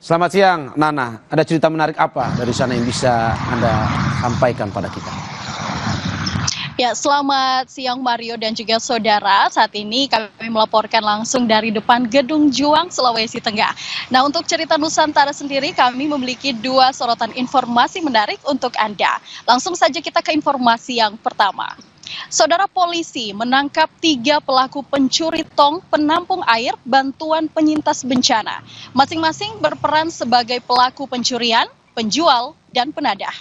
Selamat siang, Nana. Ada cerita menarik apa dari sana yang bisa Anda sampaikan pada kita? Ya, selamat siang Mario dan juga saudara. Saat ini kami melaporkan langsung dari depan Gedung Juang, Sulawesi Tengah. Nah, untuk cerita Nusantara sendiri, kami memiliki dua sorotan informasi menarik untuk Anda. Langsung saja kita ke informasi yang pertama. Saudara, polisi menangkap 3 pelaku pencuri tong penampung air bantuan penyintas bencana. Masing-masing berperan sebagai pelaku pencurian, penjual, dan penadah.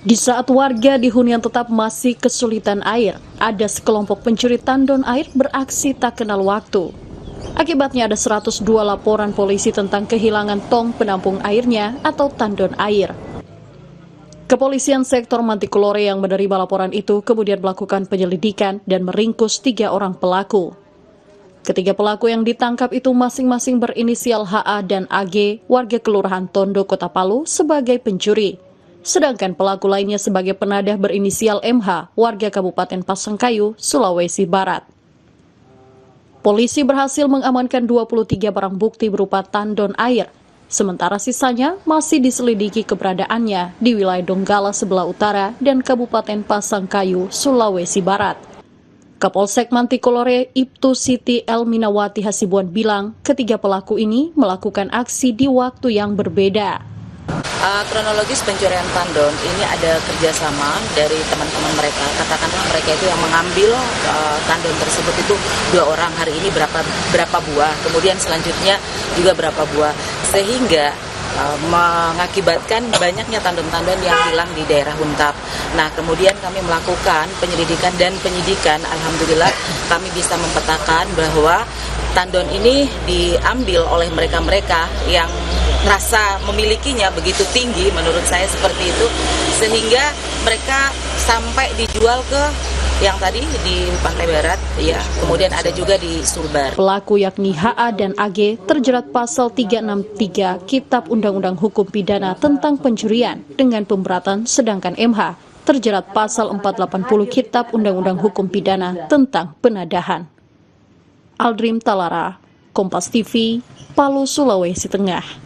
Di saat warga di hunian tetap masih kesulitan air, ada sekelompok pencuri tandon air beraksi tak kenal waktu. Akibatnya ada 102 laporan polisi tentang kehilangan tong penampung airnya atau tandon air. Kepolisian sektor Mantikulore yang menerima laporan itu kemudian melakukan penyelidikan dan meringkus 3 orang pelaku. Ketiga pelaku yang ditangkap itu masing-masing berinisial HA dan AG, warga Kelurahan Tondo, Kota Palu, sebagai pencuri. Sedangkan pelaku lainnya sebagai penadah berinisial MH, warga Kabupaten Pasangkayu, Sulawesi Barat. Polisi berhasil mengamankan 23 barang bukti berupa tandon air, sementara sisanya masih diselidiki keberadaannya di wilayah Donggala sebelah utara dan Kabupaten Pasangkayu, Sulawesi Barat. Kapolsek Mantikulore Ibtu Siti Elminawati Hasibuan bilang ketiga pelaku ini melakukan aksi di waktu yang berbeda. Kronologis pencurian tandon ini ada kerjasama dari teman-teman mereka. Katakanlah mereka itu yang mengambil tandon tersebut itu 2 orang, hari ini berapa buah, kemudian selanjutnya juga berapa buah, sehingga mengakibatkan banyaknya tandon-tandon yang hilang di daerah Huntap. Nah, kemudian kami melakukan penyelidikan dan penyidikan. Alhamdulillah kami bisa mempetakan bahwa tandon ini diambil oleh mereka-mereka yang rasa memilikinya begitu tinggi, menurut saya seperti itu, sehingga mereka sampai dijual ke yang tadi di Pantai Barat, ya, kemudian ada juga di Sulbar. Pelaku yakni HA dan AG terjerat pasal 363 Kitab Undang-Undang Hukum Pidana tentang pencurian dengan pemberatan, sedangkan MH terjerat pasal 480 Kitab Undang-Undang Hukum Pidana tentang penadahan. Aldrim Talara, Kompas TV, Palu, Sulawesi Tengah.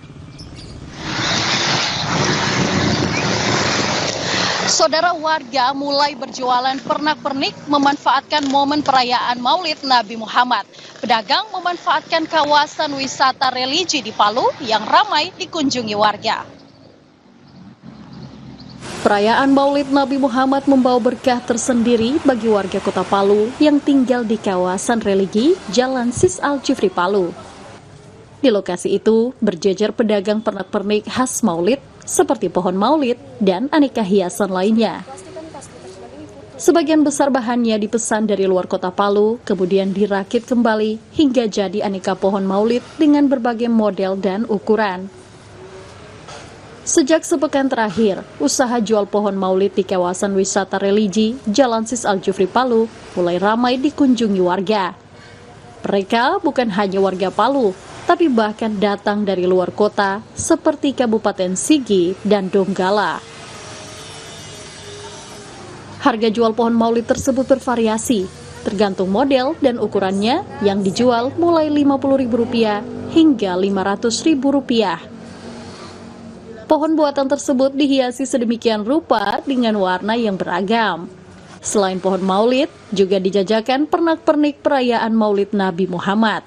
Saudara, warga mulai berjualan pernak-pernik memanfaatkan momen perayaan Maulid Nabi Muhammad. Pedagang memanfaatkan kawasan wisata religi di Palu yang ramai dikunjungi warga. Perayaan Maulid Nabi Muhammad membawa berkah tersendiri bagi warga Kota Palu yang tinggal di kawasan religi Jalan Sis Al-Jufri Palu. Di lokasi itu berjejer pedagang pernak-pernik khas Maulid seperti pohon maulid dan aneka hiasan lainnya. Sebagian besar bahannya dipesan dari luar Kota Palu, kemudian dirakit kembali hingga jadi aneka pohon maulid dengan berbagai model dan ukuran. Sejak sepekan terakhir, usaha jual pohon maulid di kawasan wisata religi Jalan Sis Al-Jufri Palu mulai ramai dikunjungi warga. Mereka bukan hanya warga Palu, tapi bahkan datang dari luar kota seperti Kabupaten Sigi dan Donggala. Harga jual pohon maulid tersebut bervariasi, tergantung model dan ukurannya yang dijual mulai Rp50.000 hingga Rp500.000. Pohon buatan tersebut dihiasi sedemikian rupa dengan warna yang beragam. Selain pohon maulid, juga dijajakan pernak-pernik perayaan Maulid Nabi Muhammad.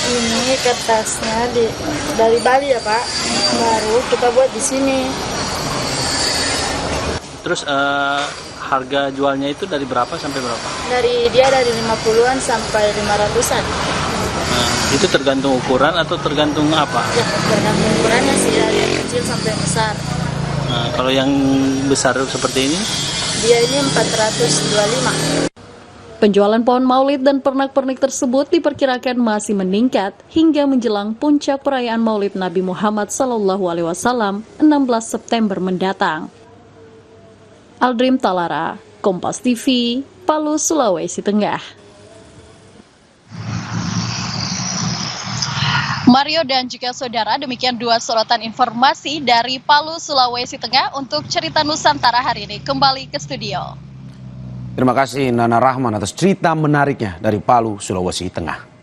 Ini kertasnya dari Bali ya Pak, baru kita buat di sini. Terus harga jualnya itu dari berapa sampai berapa? Dari 50-an sampai 500-an. Nah, itu tergantung ukuran atau tergantung apa? Ya, tergantung ukurannya sih, dari yang kecil sampai yang besar. Nah, kalau yang besar seperti ini? Dia ini 425. Penjualan pohon maulid dan pernak-pernik tersebut diperkirakan masih meningkat hingga menjelang puncak perayaan Maulid Nabi Muhammad SAW 16 September mendatang. Aldrim Talara, Kompas TV, Palu, Sulawesi Tengah. Mario dan juga saudara, demikian dua sorotan informasi dari Palu, Sulawesi Tengah untuk cerita Nusantara hari ini. Kembali ke studio. Terima kasih Nana Rahman atas cerita menariknya dari Palu, Sulawesi Tengah.